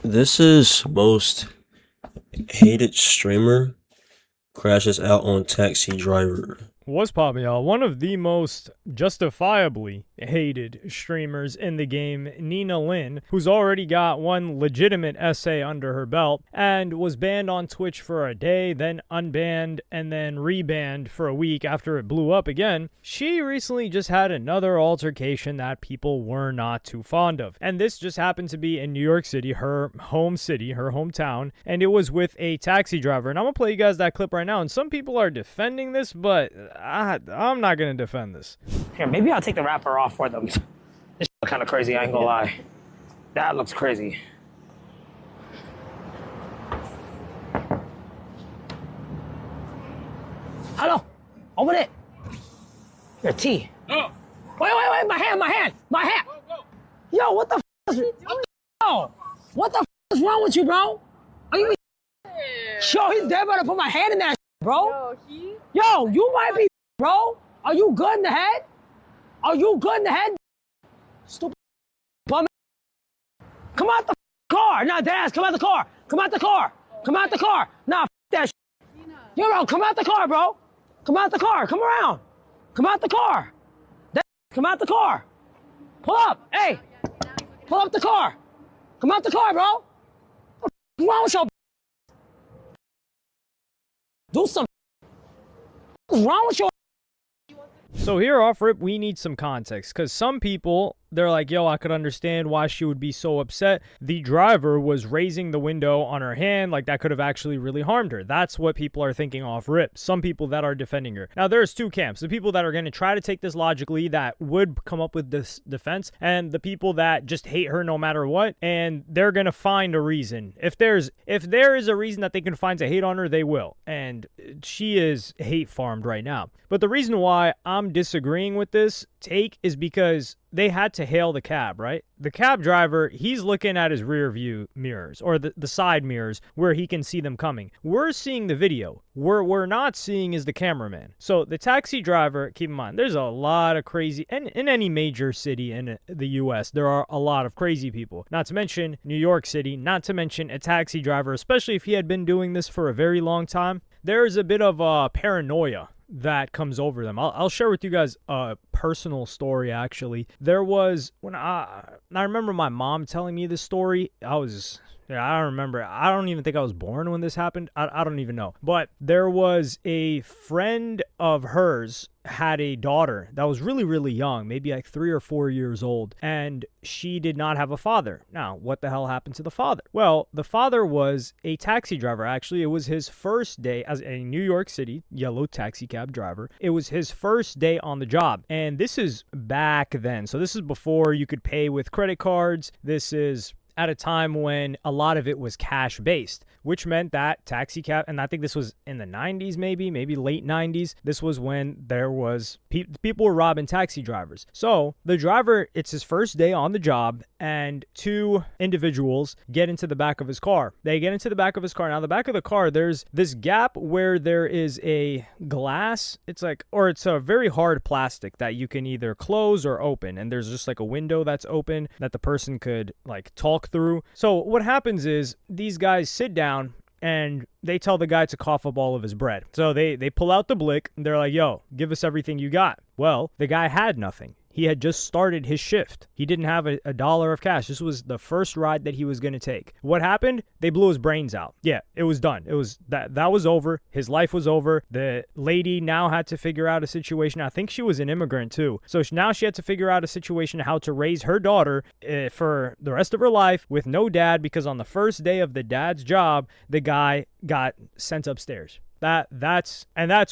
This is most hated streamer crashes out on taxi driver. What's poppin', y'all? One of the most justifiably hated streamers in the game, Nina Lynn, who's already got one legitimate essay under her belt and was banned on Twitch for a day, then unbanned, and then rebanned for a week after it blew up again. She recently just had another altercation that people were not too fond of. And this just happened to be in New York City, her home city, her hometown, and it was with a taxi driver. And I'm gonna play you guys that clip right now. And some people are defending this, but I'm not gonna defend this. Here, maybe I'll take the wrapper off for them. This kind of crazy, I ain't gonna lie. That looks crazy. Hello, over there. Your tea. No. Wait, my hand. Yo, what the is Yo, what the is wrong with you, bro? Are you Yo, he's dead about to put my hand in that bro. Yo, you might be, bro. Are you good in the head? Stupid bum. Come out the car. Nah, Dad, come out the car. Come out the car. Nah, that Yo, bro, come out the car, bro. Come out the car. Come around. Come out the car. Come out the car. Pull up. Hey. Pull up the car. Come out the car, bro. What's wrong with your Do some What's wrong with your So here off rip, we need some context, because some people, they're like, yo, I could understand why she would be so upset. The driver was raising the window on her hand, like that could have actually really harmed her. That's what people are thinking off rip. Some people that are defending her. Now, there's two camps. The people that are going to try to take this logically, that would come up with this defense, and the people that just hate her no matter what, and they're going to find a reason. If there is a reason that they can find to hate on her, they will. And she is hate farmed right now. But the reason why I'm disagreeing with this take is because they had to hail the cab, right? The cab driver, he's looking at his rear view mirrors, or the side mirrors, where he can see them coming. We're seeing the video. Where we're not seeing is the cameraman. So the taxi driver, keep in mind, there's a lot of crazy, and in any major city in the US, there are a lot of crazy people. Not to mention New York City, not to mention a taxi driver, especially if he had been doing this for a very long time. There's a bit of paranoia that comes over them. I'll share with you guys a personal story, actually. There was, when I remember my mom telling me this story. I don't remember. I don't even think I was born when this happened. I don't even know. But there was a friend of hers had a daughter that was really, really young, maybe like 3 or 4 years old, and she did not have a father. Now, what the hell happened to the father? Well, the father was a taxi driver. Actually, it was his first day as a New York City yellow taxi cab driver. It was his first day on the job, and this is back then. So this is before you could pay with credit cards. This is at a time when a lot of it was cash based, which meant that taxi cab, and I think this was in the 90s, maybe late 90s. This was when there was people were robbing taxi drivers. So the driver, it's his first day on the job, and two individuals get into the back of his car. They get into the back of his car. Now, the back of the car, there's this gap where there is a glass. It's a very hard plastic that you can either close or open, and there's just like a window that's open that the person could like talk through. So what happens is these guys sit down and they tell the guy to cough up all of his bread. So they pull out the blick and they're like, yo, give us everything you got. Well, the guy had nothing. He had just started his shift. He didn't have a dollar of cash. This was the first ride that he was going to take. What happened? They blew his brains out. Yeah, it was done. It was that was over. His life was over. The lady now had to figure out a situation. I think she was an immigrant too. So now she had to figure out a situation how to raise her daughter for the rest of her life with no dad, because on the first day of the dad's job, the guy got sent upstairs. That's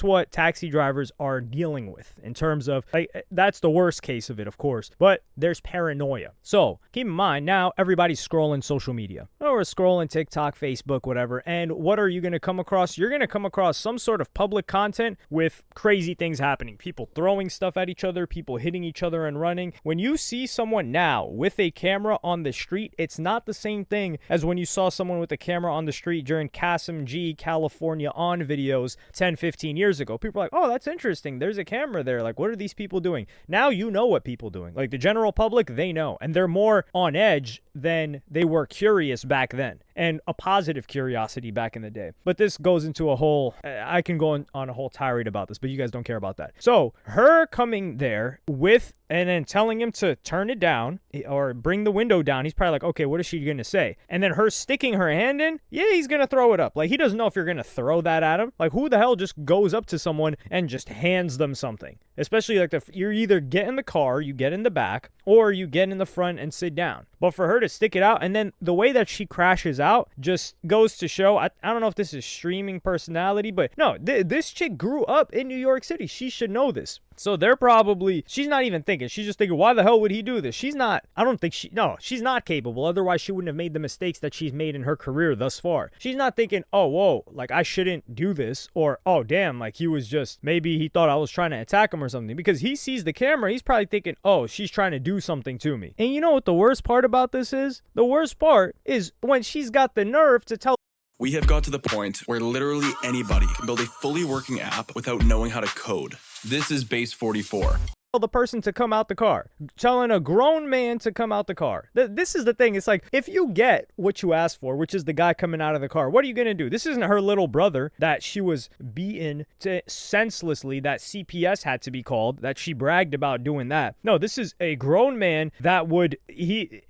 what taxi drivers are dealing with in terms of, like, that's the worst case of it, of course, but there's paranoia. So keep in mind, now everybody's scrolling social media, or scrolling TikTok, Facebook, whatever, and what are you going to come across? You're going to come across some sort of public content with crazy things happening, people throwing stuff at each other, people hitting each other and running. When you see someone now with a camera on the street, it's not the same thing as when you saw someone with a camera on the street during Kasim G, California on video videos 10, 15 years ago. People are like, oh, that's interesting. There's a camera there. Like, what are these people doing? Now you know what people are doing. Like, the general public, they know. And they're more on edge than they were curious back then. And a positive curiosity back in the day. But this goes into a whole, I can go on a whole tirade about this, but you guys don't care about that. So her coming there with, and then telling him to turn it down or bring the window down. He's probably like, okay, what is she going to say? And then her sticking her hand in, yeah, he's going to throw it up. Like, he doesn't know if you're going to throw that at him. Like, who the hell just goes up to someone and just hands them something? Especially like you're either get in the car, you get in the back, or you get in the front and sit down. But for her to stick it out, and then the way that she crashes out just goes to show, I don't know if this is streaming personality, but no, this chick grew up in New York City. She should know this. So they're probably, she's not even thinking. She's just thinking, why the hell would he do this? She's not, I don't think she's not capable. Otherwise, she wouldn't have made the mistakes that she's made in her career thus far. She's not thinking, oh, whoa, like I shouldn't do this. Or, oh, damn, like he was just, maybe he thought I was trying to attack him or something. Because he sees the camera, he's probably thinking, oh, she's trying to do something to me. And you know what the worst part about this is? The worst part is when she's got the nerve to tell. We have got to the point where literally anybody can build a fully working app without knowing how to code. This is Base 44. The person to come out the car, telling a grown man to come out the car. This is the thing. It's like, if you get what you asked for, which is the guy coming out of the car, what are you going to do? This isn't her little brother that she was beaten to senselessly, that CPS had to be called, that she bragged about doing that. No, this is a grown man that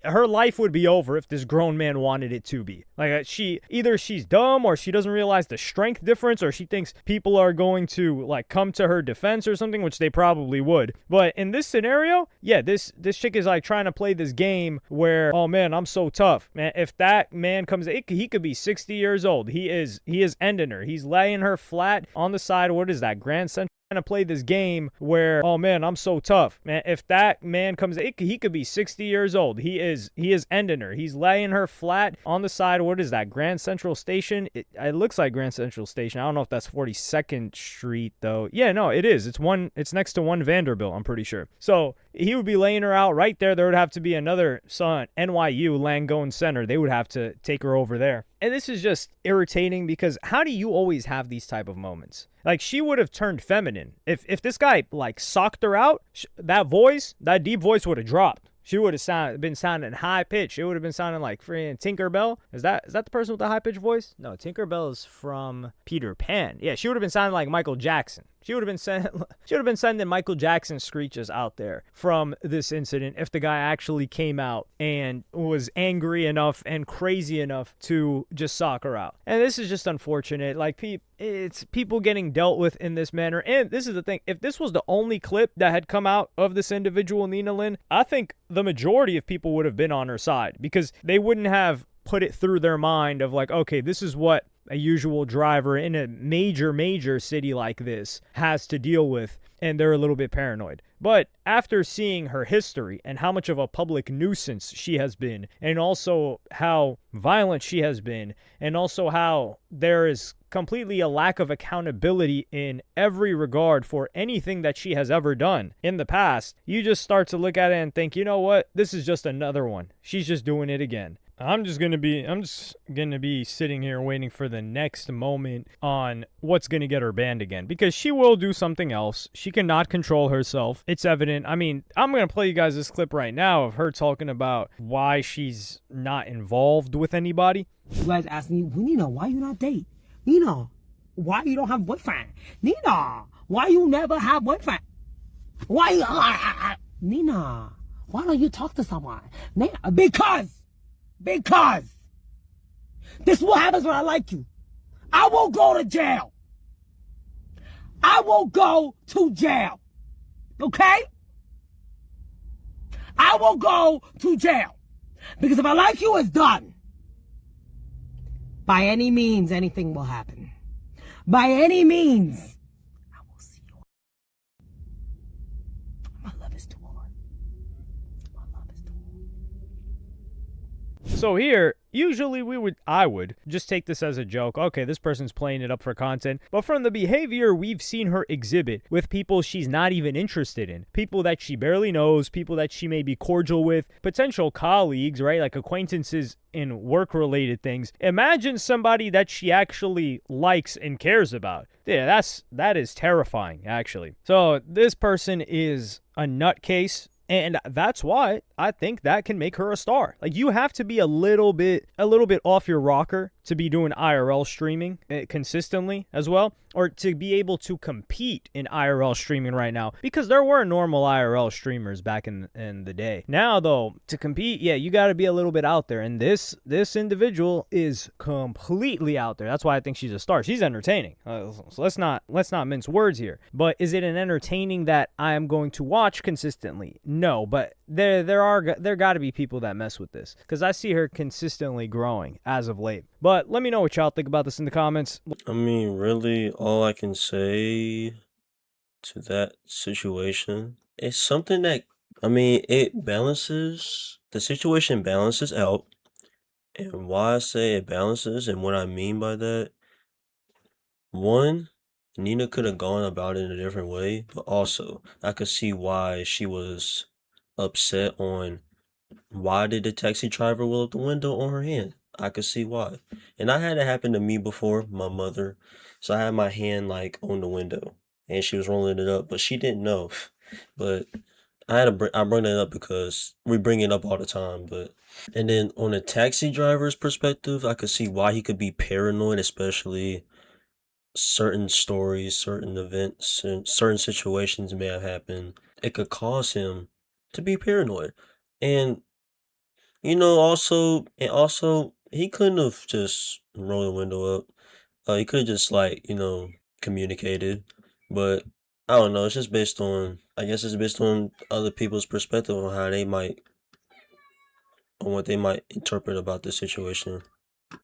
her life would be over if this grown man wanted it to be. Like, either she's dumb or she doesn't realize the strength difference, or she thinks people are going to like come to her defense or something, which they probably would. But in this scenario, yeah, this chick is like trying to play this game where, oh man, I'm so tough. Man, if that man comes, he could be 60 years old. He is ending her. He's laying her flat on the side. What is that? Grand Central? To play this game where, oh man, I'm so tough. Man, if that man comes, he could be 60 years old. He is ending her. He's laying her flat on the side. What is that? Grand Central Station? It looks like Grand Central Station. I don't know if that's 42nd Street though. Yeah, no, it is. It's next to 1 Vanderbilt, I'm pretty sure. So he would be laying her out right there. There would have to be another NYU Langone Center. They would have to take her over there. And this is just irritating because how do you always have these type of moments? Like, she would have turned feminine. If this guy, like, socked her out, that deep voice would have dropped. She would have been sounding high pitch. It would have been sounding like freaking Tinkerbell. Is that the person with the high pitched voice? No, Tinkerbell is from Peter Pan. Yeah, she would have been sounding like Michael Jackson. She would have been sending Michael Jackson screeches out there from this incident if the guy actually came out and was angry enough and crazy enough to just sock her out. And this is just unfortunate. Like, it's people getting dealt with in this manner. And this is the thing. If this was the only clip that had come out of this individual, Nina Lynn, I think the majority of people would have been on her side because they wouldn't have put it through their mind of like, okay, this is what a usual driver in a major city like this has to deal with, and they're a little bit paranoid. But after seeing her history and how much of a public nuisance she has been, and also how violent she has been, and also how there is completely a lack of accountability in every regard for anything that she has ever done in the past, you just start to look at it and think, you know what? This is just another one. She's just doing it again. I'm just gonna be sitting here waiting for the next moment on what's gonna get her banned again, because she will do something else. She cannot control herself. It's evident. I mean, I'm gonna play you guys this clip right now of her talking about why she's not involved with anybody. You guys ask me, well, Nina, why you not date? Nina, why you don't have boyfriend? Nina, why you never have boyfriend? Why you, Nina, why don't you talk to someone? Nina, because this is what happens when I like you. I will go to jail. I will go to jail. Okay? I will go to jail. Because if I like you, it's done. By any means, anything will happen. By any means, I will see you. My love is too hard. My love is too hard. So here, usually I would just take this as a joke. Okay, this person's playing it up for content. But from the behavior we've seen her exhibit with people she's not even interested in, people that she barely knows, people that she may be cordial with, potential colleagues, right? Like acquaintances in work-related things. Imagine somebody that she actually likes and cares about. Yeah, that is terrifying, actually. So this person is a nutcase. And that's why I think that can make her a star. Like, you have to be a little bit off your rocker to be doing IRL streaming consistently as well, or to be able to compete in IRL streaming right now, because there were normal IRL streamers back in the day. Now, though, to compete, yeah, you got to be a little bit out there, and this individual is completely out there. That's why I think she's a star. She's entertaining. So let's not mince words here. But is it an entertaining that I am going to watch consistently? No, but there got to be people that mess with this, because I see her consistently growing as of late. But let me know what y'all think about this in the comments. I mean, really, all I can say to that situation is something that, I mean, the situation balances out. And why I say it balances and what I mean by that, one, Nina could have gone about it in a different way, but also I could see why she was upset on why did the taxi driver roll up the window on her hand. I could see why. And I had it happen to me before, my mother. So I had my hand like on the window and she was rolling it up, but she didn't know. But I bring it up because we bring it up all the time, but and then on a taxi driver's perspective, I could see why he could be paranoid, especially certain stories, certain events, and certain situations may have happened. It could cause him to be paranoid. And also he couldn't have just rolled the window up. He could have just like, communicated. But I don't know, I guess it's based on other people's perspective on what they might interpret about the situation.